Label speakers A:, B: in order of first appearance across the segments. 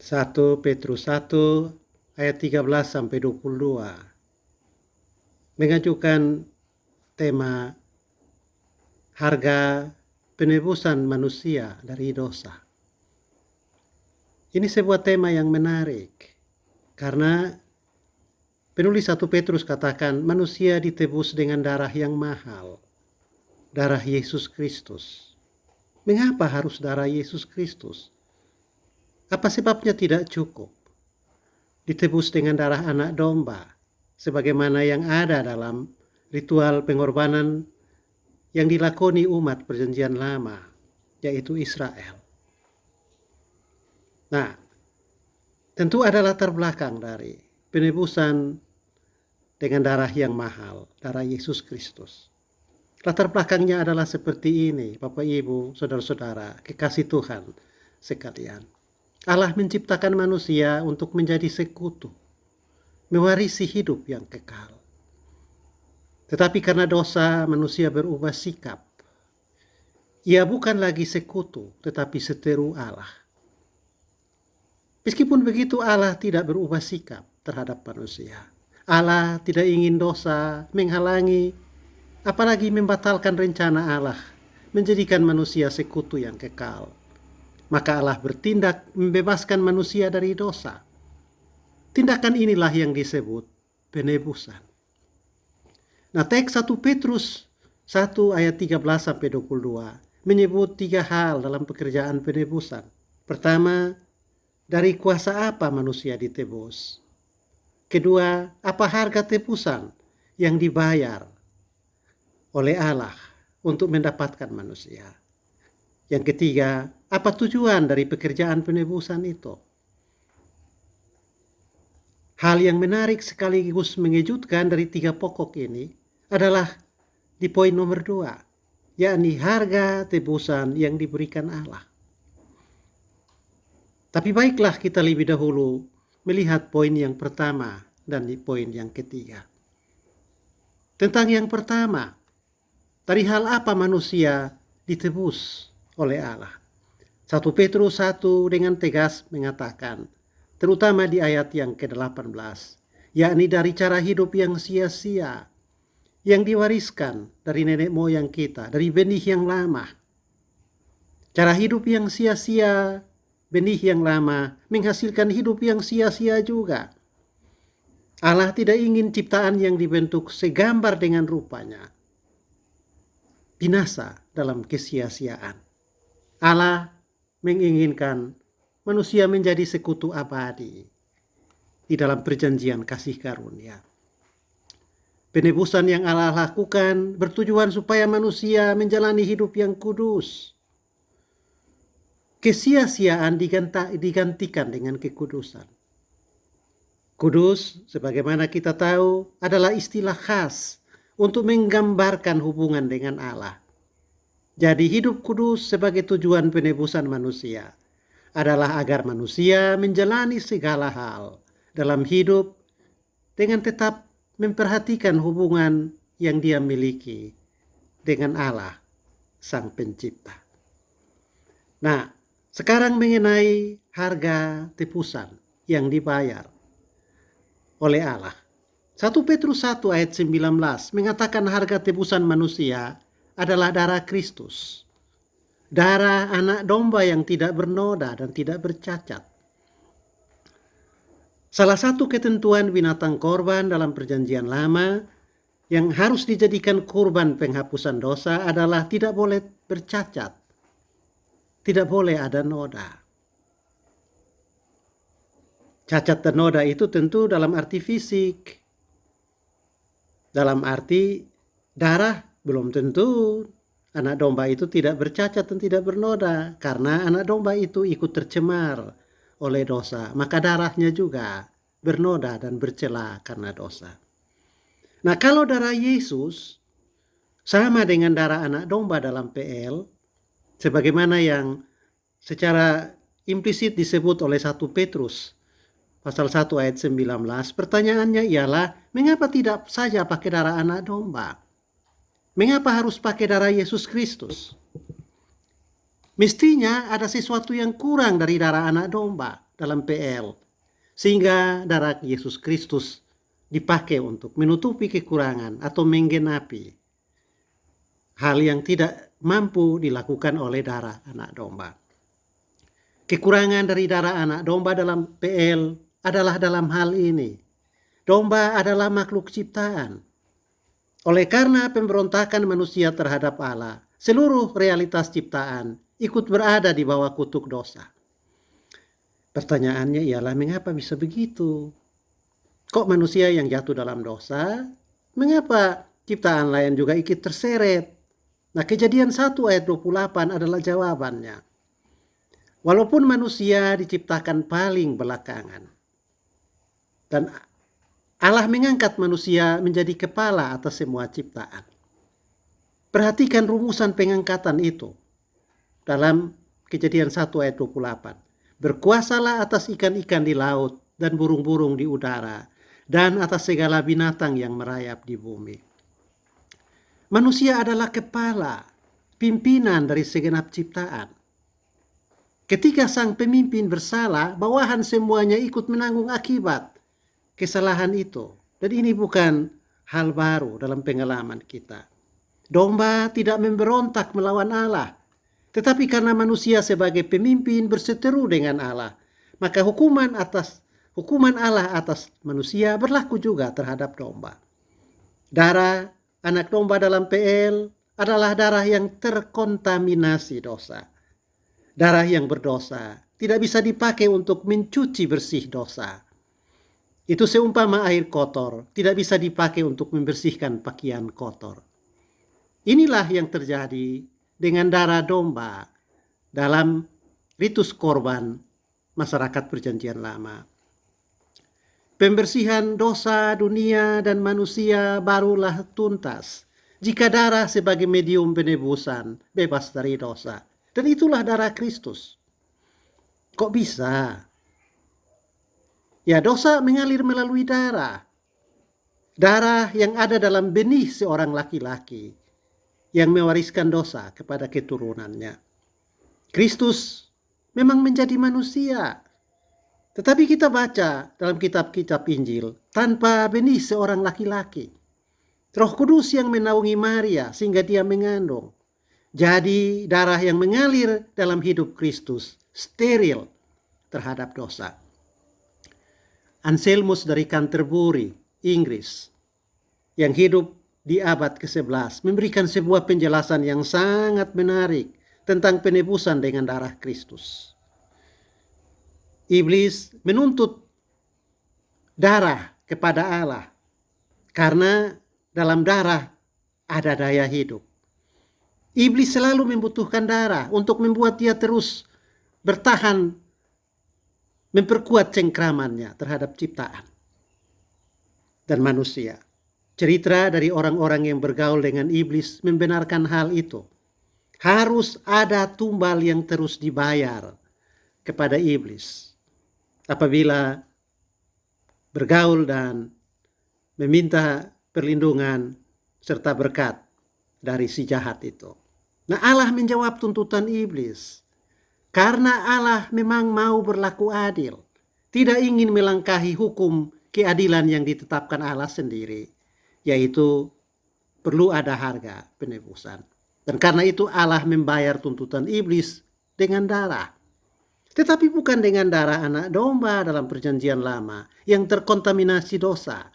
A: 1 Petrus 1 ayat 13 sampai 22 mengajukan tema harga penebusan manusia dari dosa. Ini sebuah tema yang menarik karena penulis 1 Petrus katakan manusia ditebus dengan darah yang mahal, darah Yesus Kristus. Mengapa harus darah Yesus Kristus? Apa sebabnya tidak cukup ditebus dengan darah anak domba sebagaimana yang ada dalam ritual pengorbanan yang dilakoni umat perjanjian lama, yaitu Israel. Nah, tentu ada latar belakang dari penebusan dengan darah yang mahal, darah Yesus Kristus. Latar belakangnya adalah seperti ini, Bapak Ibu, Saudara-saudara, kekasih Tuhan sekalian. Allah menciptakan manusia untuk menjadi sekutu, mewarisi hidup yang kekal. Tetapi karena dosa, manusia berubah sikap. Ia bukan lagi sekutu, tetapi seteru Allah. Meskipun begitu, Allah tidak berubah sikap terhadap manusia. Allah tidak ingin dosa menghalangi, apalagi membatalkan rencana Allah, menjadikan manusia sekutu yang kekal. Maka Allah bertindak membebaskan manusia dari dosa. Tindakan inilah yang disebut penebusan. Nah, teks 1 Petrus 1 ayat 13 sampai 22 menyebut 3 hal dalam pekerjaan penebusan. Pertama, dari kuasa apa manusia ditebus? Kedua, apa harga tebusan yang dibayar oleh Allah untuk mendapatkan manusia? Yang ketiga, apa tujuan dari pekerjaan penebusan itu? Hal yang menarik sekaligus mengejutkan dari 3 pokok ini adalah di poin nomor 2, yakni harga tebusan yang diberikan Allah. Tapi baiklah kita lebih dahulu melihat poin yang pertama dan di poin yang ketiga. Tentang yang pertama, dari hal apa manusia ditebus oleh Allah? 1 Petrus 1 dengan tegas mengatakan, terutama di ayat yang ke-18, yakni dari cara hidup yang sia-sia, yang diwariskan dari nenek moyang kita, dari benih yang lama. Cara hidup yang sia-sia, benih yang lama, menghasilkan hidup yang sia-sia juga. Allah tidak ingin ciptaan yang dibentuk segambar dengan rupanya binasa dalam kesia-siaan. Allah menginginkan manusia menjadi sekutu abadi di dalam perjanjian kasih karunia. Penebusan yang Allah lakukan bertujuan supaya manusia menjalani hidup yang kudus. Kesia-siaan digantikan dengan kekudusan. Kudus, sebagaimana kita tahu, adalah istilah khas untuk menggambarkan hubungan dengan Allah. Jadi hidup kudus sebagai tujuan penebusan manusia adalah agar manusia menjalani segala hal dalam hidup dengan tetap memperhatikan hubungan yang dia miliki dengan Allah, Sang Pencipta. Nah, sekarang mengenai harga tebusan yang dibayar oleh Allah. 1 Petrus 1 ayat 19 mengatakan harga tebusan manusia adalah darah Kristus. Darah anak domba yang tidak bernoda dan tidak bercacat. Salah satu ketentuan binatang korban dalam perjanjian lama yang harus dijadikan kurban penghapusan dosa adalah tidak boleh bercacat. Tidak boleh ada noda. Cacat dan noda itu tentu dalam arti fisik. Dalam arti darah belum tentu anak domba itu tidak bercacat dan tidak bernoda, karena anak domba itu ikut tercemar oleh dosa, maka darahnya juga bernoda dan bercela karena dosa. Nah, kalau darah Yesus sama dengan darah anak domba dalam PL, sebagaimana yang secara implisit disebut oleh 1 Petrus pasal 1 ayat 19, pertanyaannya ialah, mengapa tidak saja pakai darah anak domba? Mengapa harus pakai darah Yesus Kristus? Mestinya ada sesuatu yang kurang dari darah anak domba. dalam PL, sehingga darah Yesus Kristus dipakai untuk menutupi kekurangan atau menggenapi hal yang tidak mampu dilakukan oleh darah anak domba. Kekurangan dari darah anak domba dalam PL adalah dalam hal ini. Domba adalah makhluk ciptaan. Oleh karena pemberontakan manusia terhadap Allah, seluruh realitas ciptaan ikut berada di bawah kutuk dosa. Pertanyaannya ialah mengapa bisa begitu? Kok manusia yang jatuh dalam dosa? Mengapa ciptaan lain juga ikut terseret? Nah, Kejadian 1 ayat 28 adalah jawabannya. Walaupun manusia diciptakan paling belakangan, dan Allah mengangkat manusia menjadi kepala atas semua ciptaan. Perhatikan rumusan pengangkatan itu dalam Kejadian 1 ayat 28. Berkuasalah atas ikan-ikan di laut dan burung-burung di udara, dan atas segala binatang yang merayap di bumi. Manusia adalah kepala, pimpinan dari segenap ciptaan. Ketika sang pemimpin bersalah, bawahan semuanya ikut menanggung akibat kesalahan itu. Dan ini bukan hal baru dalam pengalaman kita. Domba tidak memberontak melawan Allah, tetapi karena manusia sebagai pemimpin berseteru dengan Allah, maka hukuman Allah atas manusia berlaku juga terhadap domba. Darah anak domba dalam PL adalah darah yang terkontaminasi dosa. Darah yang berdosa tidak bisa dipakai untuk mencuci bersih dosa. Itu seumpama air kotor tidak bisa dipakai untuk membersihkan pakaian kotor. Inilah yang terjadi dengan darah domba dalam ritus korban masyarakat Perjanjian Lama. Pembersihan dosa dunia dan manusia barulah tuntas jika darah sebagai medium penebusan bebas dari dosa. Dan itulah darah Kristus. Kok bisa? Ya, dosa mengalir melalui darah. Darah yang ada dalam benih seorang laki-laki yang mewariskan dosa kepada keturunannya. Kristus memang menjadi manusia. Tetapi kita baca dalam kitab-kitab Injil, tanpa benih seorang laki-laki. Roh Kudus yang menaungi Maria sehingga dia mengandung. Jadi darah yang mengalir dalam hidup Kristus steril terhadap dosa. Anselmus dari Canterbury, Inggris, yang hidup di abad ke-11 memberikan sebuah penjelasan yang sangat menarik tentang penebusan dengan darah Kristus. Iblis menuntut darah kepada Allah karena dalam darah ada daya hidup. Iblis selalu membutuhkan darah untuk membuat dia terus bertahan, memperkuat cengkramannya terhadap ciptaan dan manusia. Cerita dari orang-orang yang bergaul dengan iblis membenarkan hal itu. Harus ada tumbal yang terus dibayar kepada iblis apabila bergaul dan meminta perlindungan serta berkat dari si jahat itu. Nah, Allah menjawab tuntutan iblis. Karena Allah memang mau berlaku adil. Tidak ingin melangkahi hukum keadilan yang ditetapkan Allah sendiri. Yaitu perlu ada harga penebusan. Dan karena itu Allah membayar tuntutan iblis dengan darah. Tetapi bukan dengan darah anak domba dalam Perjanjian Lama yang terkontaminasi dosa.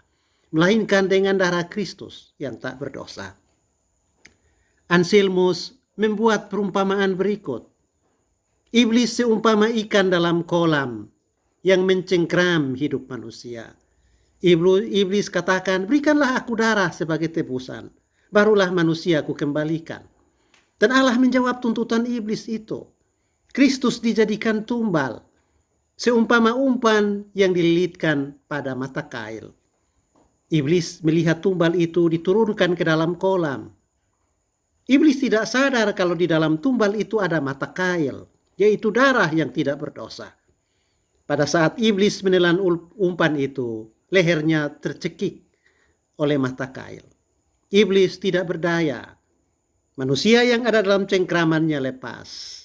A: Melainkan dengan darah Kristus yang tak berdosa. Anselmus membuat perumpamaan berikut. Iblis seumpama ikan dalam kolam yang mencengkram hidup manusia. Iblis katakan, berikanlah aku darah sebagai tebusan, barulah manusia aku kembalikan. Dan Allah menjawab tuntutan iblis itu. Kristus dijadikan tumbal, seumpama umpan yang dililitkan pada mata kail. Iblis melihat tumbal itu diturunkan ke dalam kolam. Iblis tidak sadar kalau di dalam tumbal itu ada mata kail, yaitu darah yang tidak berdosa. Pada saat iblis menelan umpan itu, lehernya tercekik oleh mata kail. Iblis tidak berdaya. Manusia yang ada dalam cengkramannya lepas.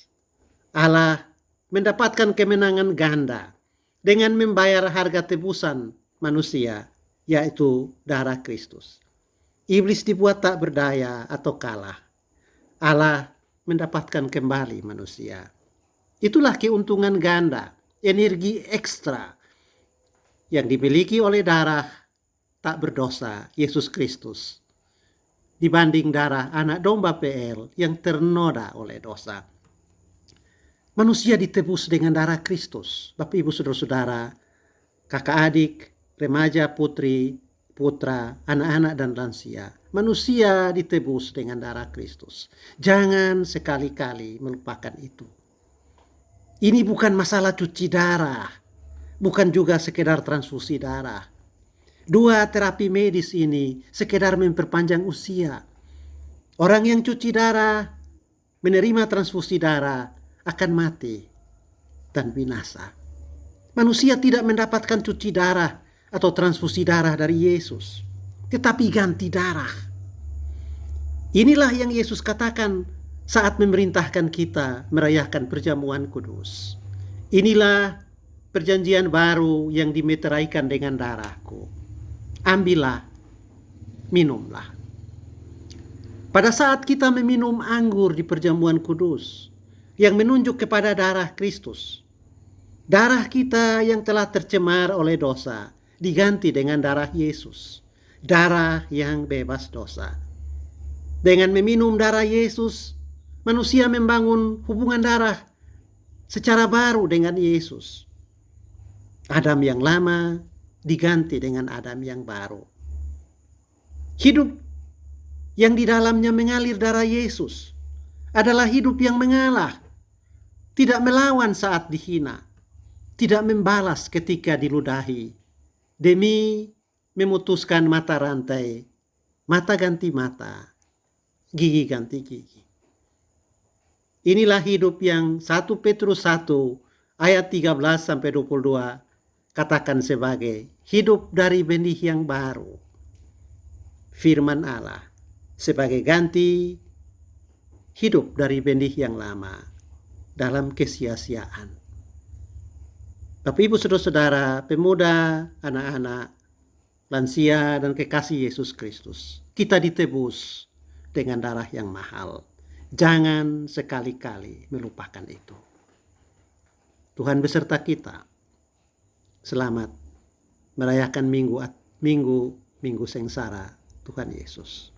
A: Allah mendapatkan kemenangan ganda dengan membayar harga tebusan manusia, yaitu darah Kristus. Iblis dibuat tak berdaya atau kalah. Allah mendapatkan kembali manusia. Itulah keuntungan ganda, energi ekstra yang dimiliki oleh darah tak berdosa Yesus Kristus dibanding darah anak domba PL yang ternoda oleh dosa. Manusia ditebus dengan darah Kristus. Bapak Ibu Saudara-saudara, kakak adik, remaja, putri, putra, anak-anak dan lansia. Manusia ditebus dengan darah Kristus. Jangan sekali-kali melupakan itu. Ini bukan masalah cuci darah, bukan juga sekedar transfusi darah. Dua terapi medis ini sekedar memperpanjang usia. Orang yang cuci darah, menerima transfusi darah, akan mati dan binasa. Manusia tidak mendapatkan cuci darah atau transfusi darah dari Yesus, tetapi ganti darah. Inilah yang Yesus katakan saat memerintahkan kita merayakan perjamuan kudus. Inilah perjanjian baru yang dimeteraikan dengan darahku. Ambillah, minumlah. Pada saat kita meminum anggur di perjamuan kudus, yang menunjuk kepada darah Kristus, darah kita yang telah tercemar oleh dosa diganti dengan darah Yesus, darah yang bebas dosa. Dengan meminum darah Yesus, manusia membangun hubungan darah secara baru dengan Yesus. Adam yang lama diganti dengan Adam yang baru. Hidup yang di dalamnya mengalir darah Yesus adalah hidup yang mengalah, tidak melawan saat dihina, tidak membalas ketika diludahi, demi memutuskan mata rantai, mata ganti mata, gigi ganti gigi. Inilah hidup yang 1 Petrus 1 ayat 13-22 katakan sebagai hidup dari benih yang baru. Firman Allah sebagai ganti hidup dari benih yang lama dalam kesia-siaan. Bapak Ibu Saudara-saudara, pemuda, anak-anak, lansia dan kekasih Yesus Kristus, kita ditebus dengan darah yang mahal. Jangan sekali-kali melupakan itu. Tuhan beserta kita. Selamat merayakan minggu sengsara Tuhan Yesus.